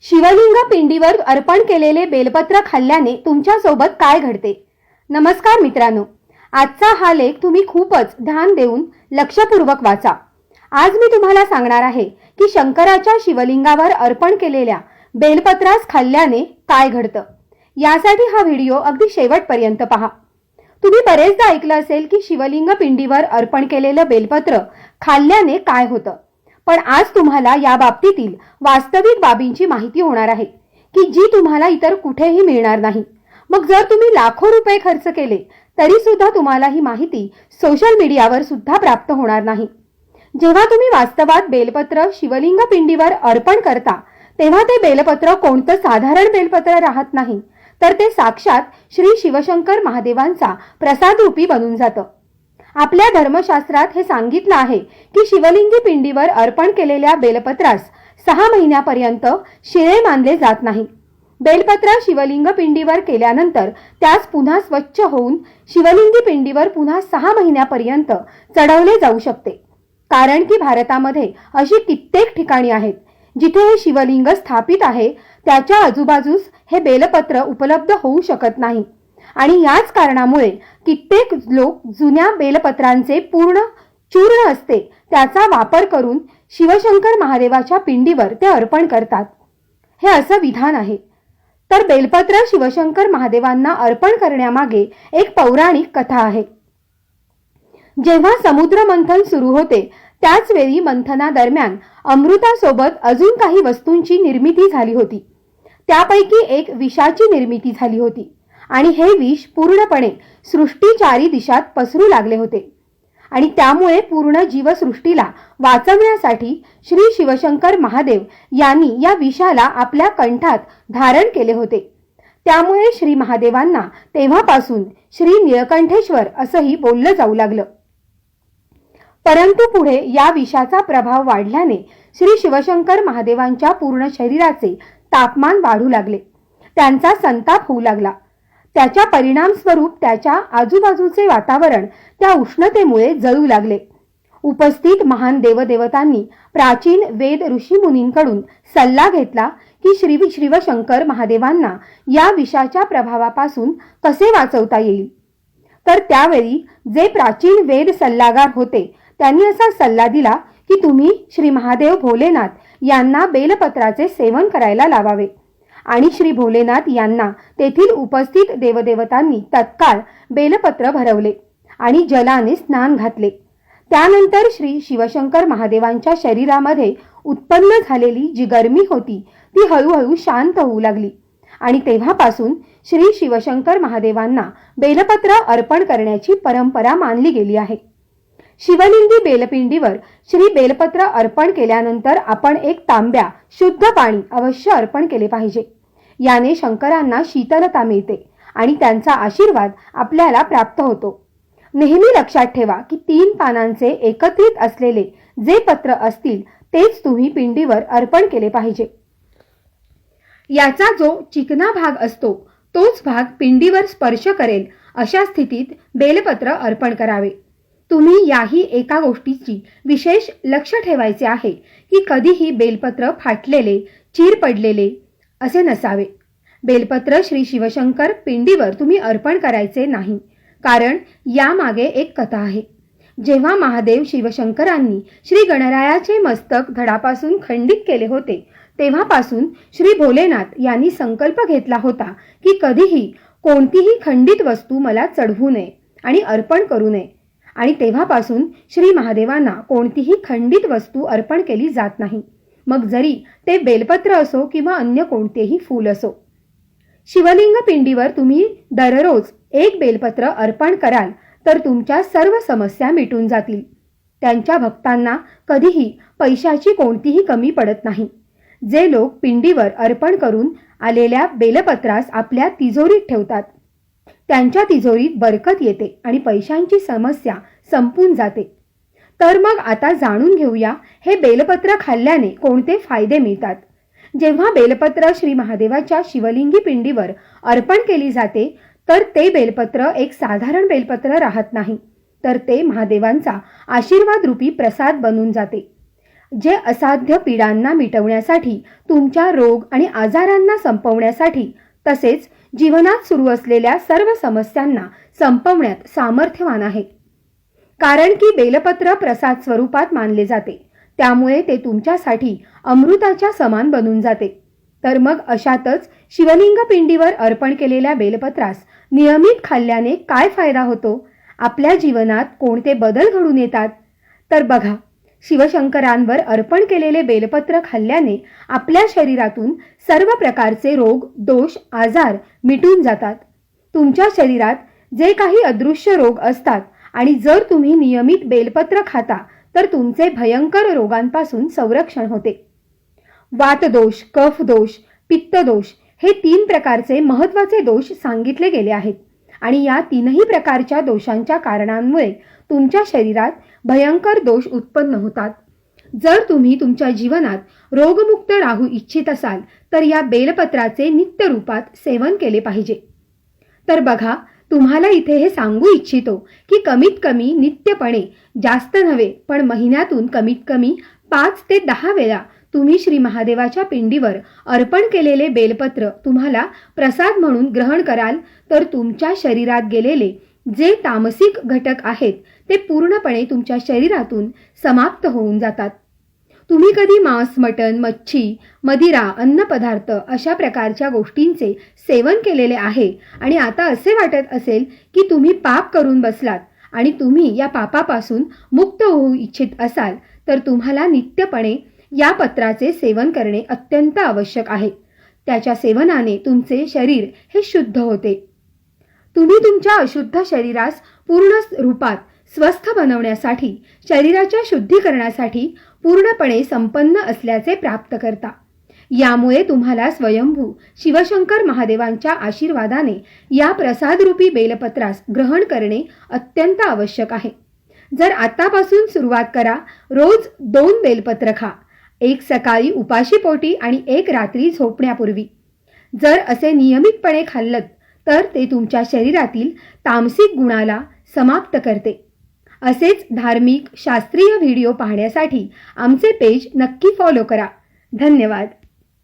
शिवलिंग पिंडीवर अर्पण केलेले बेलपत्र खाल्ल्याने तुमच्या सोबत काय घडते? नमस्कार मित्रांनो, आजचा हा लेख तुम्ही खूपच ध्यान देऊन लक्षपूर्वक वाचा. आज मी तुम्हाला सांगणार आहे की शंकराच्या शिवलिंगावर अर्पण केलेल्या बेलपत्रास खाल्ल्याने काय घडतं. यासाठी हा व्हिडिओ अगदी शेवटपर्यंत पहा. तुम्ही बरेचदा ऐकलं असेल की शिवलिंग पिंडीवर अर्पण केलेलं बेलपत्र खाल्ल्याने काय होतं. पण आज तुम्हाला या बाबतीतील वास्तविक बाबींची माहिती होणार आहे की जी तुम्हाला इतर कुठेही मिळणार नाही. मग जर तुम्ही लाखो रुपये खर्च केले तरी सुद्धा तुम्हाला ही माहिती सोशल मीडियावर सुद्धा प्राप्त होणार नाही. जेव्हा तुम्ही वास्तवात बेलपत्र शिवलिंग पिंडीवर अर्पण करता तेव्हा ते बेलपत्र कोणतं साधारण बेलपत्र राहत नाही, तर ते साक्षात श्री शिवशंकर महादेवांचा प्रसाद रूपी बनून जातं. आपल्या धर्मशास्त्रात हे सांगितलं आहे की शिवलिंगी पिंडीवर अर्पण केलेल्या बेलपत्रास 6 महिन्यापर्यंत शिळे मानले जात नाही. बेलपत्र शिवलिंग पिंडीवर केल्यानंतर त्यास पुन्हा स्वच्छ होऊन शिवलिंगी पिंडीवर पुन्हा 6 महिन्यापर्यंत चढवले जाऊ शकते. कारण की भारतामध्ये अशी कित्येक ठिकाणी आहेत जिथे हे शिवलिंग स्थापित आहे, त्याच्या आजूबाजूस हे बेलपत्र उपलब्ध होऊ शकत नाही. आणि याच कारणामुळे कित्येक लोक जुन्या बेलपत्रांचे पूर्ण चूर्ण असते त्याचा वापर करून शिवशंकर महादेवाच्या पिंडीवर ते अर्पण करतात. हे असं विधान आहे. तर बेलपत्र शिवशंकर महादेवांना अर्पण करण्यामागे एक पौराणिक कथा आहे. जेव्हा समुद्र मंथन सुरू होते त्याच वेळी मंथनादरम्यान अमृतासोबत अजून काही वस्तूंची निर्मिती झाली होती. त्यापैकी एक विषाची निर्मिती झाली होती आणि हे विष पूर्णपणे सृष्टी चारी दिशात पसरू लागले होते. आणि त्यामुळे पूर्ण जीवसृष्टीला वाचवण्यासाठी श्री शिवशंकर महादेव यांनी या विषाला आपल्या कंठात धारण केले होते. त्यामुळे श्री महादेवांना तेव्हापासून श्री निळकंठेश्वर असंही बोललं जाऊ लागलं. परंतु पुढे या विषाचा प्रभाव वाढल्याने श्री शिवशंकर महादेवांच्या पूर्ण शरीराचे तापमान वाढू लागले. त्यांचा संताप होऊ लागला. त्याच्या परिणाम स्वरूप त्याच्या आजूबाजूचे वातावरण त्या उष्णतेमुळे जळू लागले. उपस्थित महान देवदेवतांनी प्राचीन वेद ऋषीमुनींकडून सल्ला घेतला की श्री शिवशंकर महादेवांना या विषाच्या प्रभावापासून कसे वाचवता येईल. तर त्यावेळी जे प्राचीन वेद सल्लागार होते त्यांनी असा सल्ला दिला की तुम्ही श्री महादेव भोलेनाथ यांना बेलपत्राचे सेवन करायला लावावे. आणि श्री भोलेनाथ यांना तेथील उपस्थित देवदेवतांनी तत्काळ बेलपत्र भरवले आणि जलाने स्नान घातले. त्यानंतर श्री शिवशंकर महादेवांच्या शरीरामध्ये उत्पन्न झालेली जी गरमी होती ती हळूहळू शांत होऊ लागली. आणि तेव्हापासून श्री शिवशंकर महादेवांना बेलपत्र अर्पण करण्याची परंपरा मानली गेली आहे. शिवलिंगी बेलपिंडीवर श्री बेलपत्र अर्पण केल्यानंतर आपण एक तांब्या शुद्ध पाणी अवश्य अर्पण केले पाहिजे. याने शंकरांना शीतलता मिळते आणि त्यांचा आशीर्वाद आपल्याला प्राप्त होतो. नेहमी लक्षात ठेवा की 3 पानांचे एकत्रित असलेले जे पत्र असतील तेच तुम्ही पिंडीवर अर्पण केले पाहिजे. याचा जो चिकना भाग असतो तोच भाग पिंडीवर स्पर्श करेल अशा स्थितीत बेलपत्र अर्पण करावे. तुम्ही याही एका गोष्टीची विशेष लक्ष ठेवायचे आहे की कधीही बेलपत्र फाटलेले, चीर पडलेले असे नसावे. बेलपत्र श्री शिवशंकर पिंडीवर तुम्ही अर्पण करायचे नाही. कारण यामागे एक कथा आहे. जेव्हा महादेव शिवशंकरांनी श्री गणरायाचे मस्तक धडापासून खंडित केले होते तेव्हापासून श्री भोलेनाथ यांनी संकल्प घेतला होता की कधीही कोणतीही खंडित वस्तू मला चढवू नये आणि अर्पण करू नये. आणि तेव्हापासून श्री महादेवांना कोणतीही खंडित वस्तू अर्पण केली जात नाही, मग जरी ते बेलपत्र असो किंवा अन्य कोणतेही फूल असो. शिवलिंग पिंडीवर तुम्ही दररोज एक बेलपत्र अर्पण कराल तर तुमच्या सर्व समस्या मिटून जातील. त्यांच्या भक्तांना कधीही पैशाची कोणतीही कमी पडत नाही. जे लोक पिंडीवर अर्पण करून आलेल्या बेलपत्रास आपल्या तिजोरीत ठेवतात त्यांच्या तिजोरीत बरकत येते आणि पैशांची समस्या संपून जाते. तर मग आता जाणून घेऊया हे बेलपत्र खाल्ल्याने कोणते फायदे मिळतात. जेव्हा बेलपत्र श्री महादेवाच्या शिवलिंगी पिंडीवर अर्पण केली जाते तर ते बेलपत्र एक साधारण बेलपत्र राहत नाही, तर ते महादेवांचा आशीर्वाद रूपी प्रसाद बनून जाते. जे असाध्य पीडांना मिटवण्यासाठी, तुमच्या रोग आणि आजारांना संपवण्यासाठी, तसेच जीवनात सुरू असलेल्या सर्व समस्यांना संपवण्यात सामर्थ्यवान आहे. कारण की बेलपत्र प्रसाद स्वरूपात मानले जाते, त्यामुळे ते तुमच्यासाठी अमृताच्या समान बनून जाते. तर मग अशातच शिवलिंग पिंडीवर अर्पण केलेल्या बेलपत्रास नियमित खाल्ल्याने काय फायदा होतो? आपल्या जीवनात कोणते बदल घडून येतात? तर बघा, शिवशंकरांवर अर्पण केलेले बेलपत्र खाल्ल्याने आपल्या शरीरातून सर्व प्रकारचे रोग, दोष, आजार मिटून जातात. तुमच्या शरीरात जे काही अदृश्य रोग असतात आणि जर तुम्ही नियमित बेलपत्र खाता तर तुमचे भयंकर रोगांपासून संरक्षण होते. वातदोष, कफदोष, पित्तदोष हे 3 प्रकारचे महत्त्वाचे दोष सांगितले गेले आहेत आणि या 3ही प्रकारच्या दोषांच्या कारणांमुळे तुमच्या शरीरात भयंकर दोष उत्पन्न होतात. जर तुम्ही तुमच्या जीवनात रोगमुक्त राहू इच्छित असाल तर या बेलपत्राचे नित्य रूपात सेवन केले पाहिजे. तर बघा, तुम्हाला इथे हे सांगू इच्छितो की कमीत कमी नित्यपणे, जास्त नव्हे पण महिन्यातून कमीत कमी 5 ते 10 वेळा तुम्ही श्री महादेवाच्या पिंडीवर अर्पण केलेले बेलपत्र तुम्हाला प्रसाद म्हणून ग्रहण कराल तर तुमच्या शरीरात गेलेले जे तामसिक घटक आहेत ते पूर्णपणे तुमच्या शरीरातून समाप्त होऊन जातात. तुम्ही कधी मांस, मटण, मच्छी, मदिरा, अन्नपदार्थ अशा प्रकारच्या गोष्टींचे सेवन केलेले आहे आणि आता असे वाटत असेल की तुम्ही पाप करून बसलात आणि तुम्ही या पापापासून मुक्त होऊ इच्छित असाल तर तुम्हाला नित्यपणे या पत्राचे सेवन करणे अत्यंत आवश्यक आहे. त्याच्या सेवनाने तुमचे शरीर हे शुद्ध होते. तुम्ही तुमच्या अशुद्ध शरीरास पूर्ण रूपात स्वस्थ बनवण्यासाठी, शरीराच्या शुद्धीकरणासाठी पूर्णपणे संपन्न असल्याचे प्राप्त करता. यामुळे तुम्हाला स्वयंभू शिवशंकर महादेवांच्या आशीर्वादाने या प्रसादरूपी बेलपत्रास ग्रहण करणे अत्यंत आवश्यक आहे. जर आतापासून सुरुवात करा. रोज 2 बेलपत्र खा, एक सकाळी उपाशीपोटी आणि एक रात्री झोपण्यापूर्वी. जर असे नियमितपणे खाल्लत तर ते तुमच्या शरीरातील तामसिक गुणाला समाप्त करते. असेच धार्मिक, शास्त्रीय व्हिडिओ पाहण्यासाठी आमचे पेज नक्की फॉलो करा. धन्यवाद.